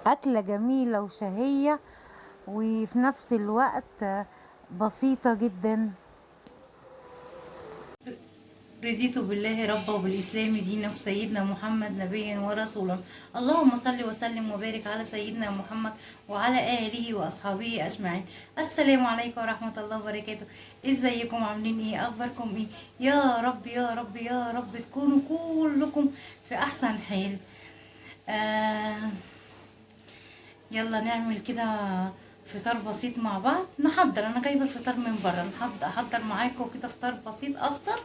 أكلة جميلة وشهية وفي نفس الوقت بسيطة جدا. رضيت بالله ربا وبالإسلام دينا وسيدنا محمد نبيا ورسولا. اللهم صل وسلم وبارك على سيدنا محمد وعلى آله وأصحابه أجمعين. السلام عليكم ورحمة الله وبركاته. ازيكم؟ عاملين ايه؟ اخباركم ايه؟ يا رب يا رب يا رب تكونوا كلكم في أحسن حال. آه يلا نعمل كده فطار بسيط مع بعض. انا جايبه الفطار من بره، احضر معاكم كده فطار بسيط افطر،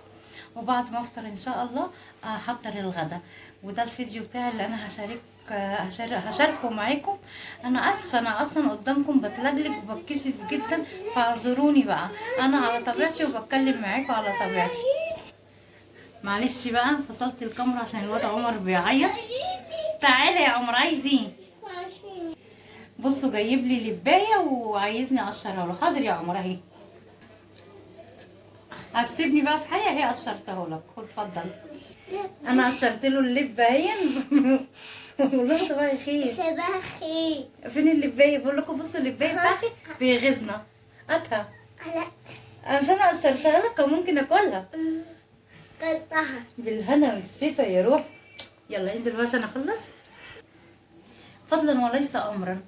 وبعد ما افطر ان شاء الله احضر الغدا. وده الفيديو بتاعي اللي انا هشاركه معاكم. انا اسفه، انا اصلا قدامكم بتلجلج وبتكسف جدا، فاعذروني بقى. انا على طبيعتي وبتكلم معاكم على طبيعتي. معلش بقى، فصلت الكاميرا عشان الواد عمر بيعيط. تعالى يا عمر، عايز ايه؟ بصوا، جايب لي لبايه وعايزني اقشرها له. حاضر يا عمر، اهي. هتسيبني بقى في حالي؟ اهي قشرتها لك، خد اتفضل. انا قشرت له اللبايه. بقول لهم صباح الخير. صباح الخير. فين اللبايه؟ بقول لكم بصوا اللبايه بتاعتي بيغيظنا. هاتها. لا، عشان انا قشرتها لك وممكن اكلها. قطعها بالهنا والشفا يا روح. يلا انزل بقى عشان اخلص. فضلا وليس امرا،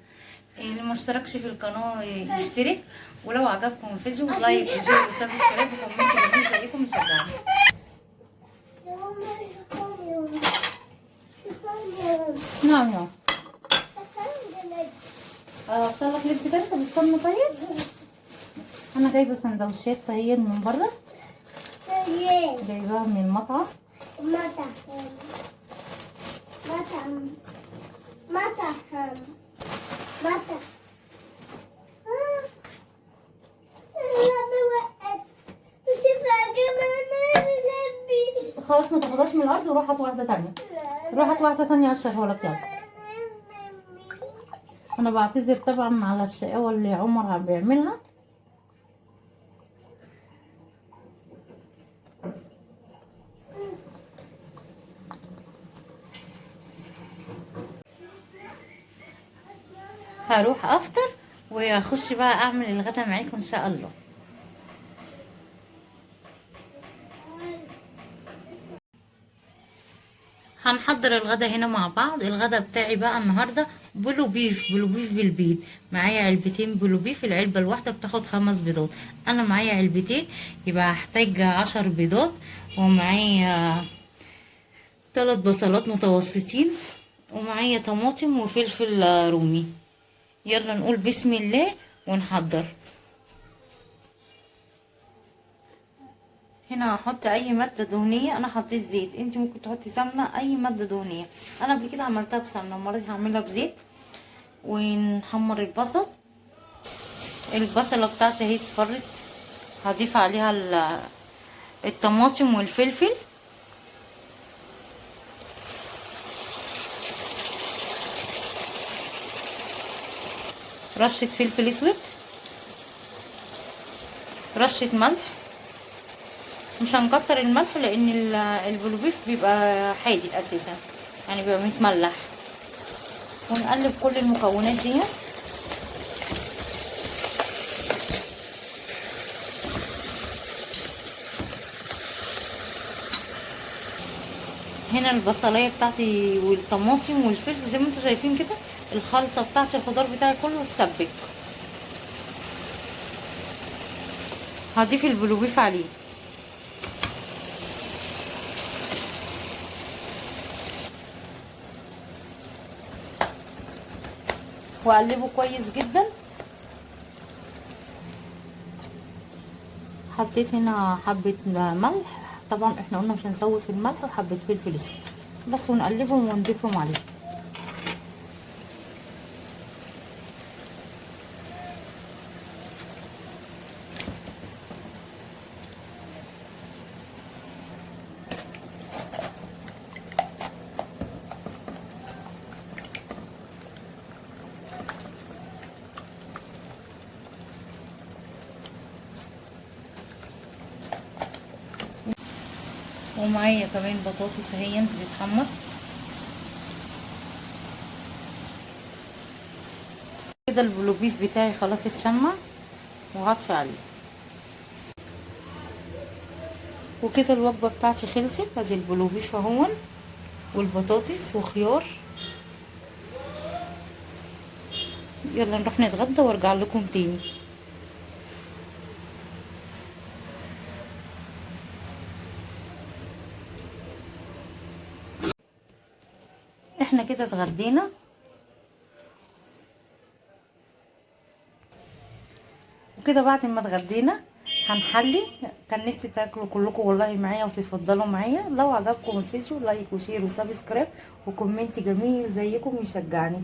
اللي ما اشتركش في القناه يشترك، ولو عجبكم الفيديو لايك وشير وسبسكرايب وكومنت جميل زيكم يشجعني. نعم يا اشتغل لك لب تاني بالصدمة. طيب انا جايبه سندوتشات طهيين من بره، جايباها من المطعم. خلاص ما تاخدهاش من الارض، وروح هات واحده تانية. روح هات واحده تانية اشرحها لك. يلا. انا بعتذر طبعا على الشقاوه اللي عمر بيعملها. هروح افطر واخش بقى اعمل الغدا معاكم ان شاء الله. هنحضر الغدا هنا مع بعض. الغدا بتاعي بقى النهارده بلو بيف بالبيض. معايا علبتين بلو بيف، العلبه الواحده بتاخد 5 بيضات. انا معايا علبتين، يبقى هحتاج 10 بيضات. ومعايا 3 بصلات متوسطين، ومعايا طماطم وفلفل رومي. يلا نقول بسم الله ونحضر. هنا هحط اي ماده دهنيه. انا حطيت زيت، انت ممكن تحطي سمنه، اي ماده دهنيه. انا قبل كده عملتها بسمنه، المره دي هعملها بزيت. ونحمر البصله بتاعتي اهي اصفرت. هضيف عليها الطماطم والفلفل. رشه فلفل اسود، رشه ملح. مش هنكتر الملح لان البلوبيف بيبقى حادق اساسا، يعني بيبقى متملح. ونقلب كل المكونات دي. هنا البصلايه بتاعتي والطماطم والفلفل زي ما انتم شايفين كده. الخلطه بتاعتي الخضار بتاعي كله اتسبك. هضيف البلوبيف عليه. واقلبه كويس جدا. حطيت هنا حبه ملح، طبعا احنا قلنا مش هنزود في الملح، وحبه فلفل اسود بس، ونقلبهم ونضيفهم عليه. ومعايا كمان بطاطس اهي بتتحمر. كده البلوبيف بتاعي خلاص اتشمع وهطفي عليه. وكده الوجبه بتاعتي خلصت. ادي البلوبيف اهون والبطاطس وخيار. يلا نروح نتغدى وارجع لكم تاني. احنا كده اتغدينا وكده. بعد ما اتغدينا هنحلي. كان نفسي تاكلوا كلكم والله معايا وتتفضلوا معايا. لو عجبكم الفيديو لايك وشير وسبسكرايب وكومنت جميل زيكم يشجعني.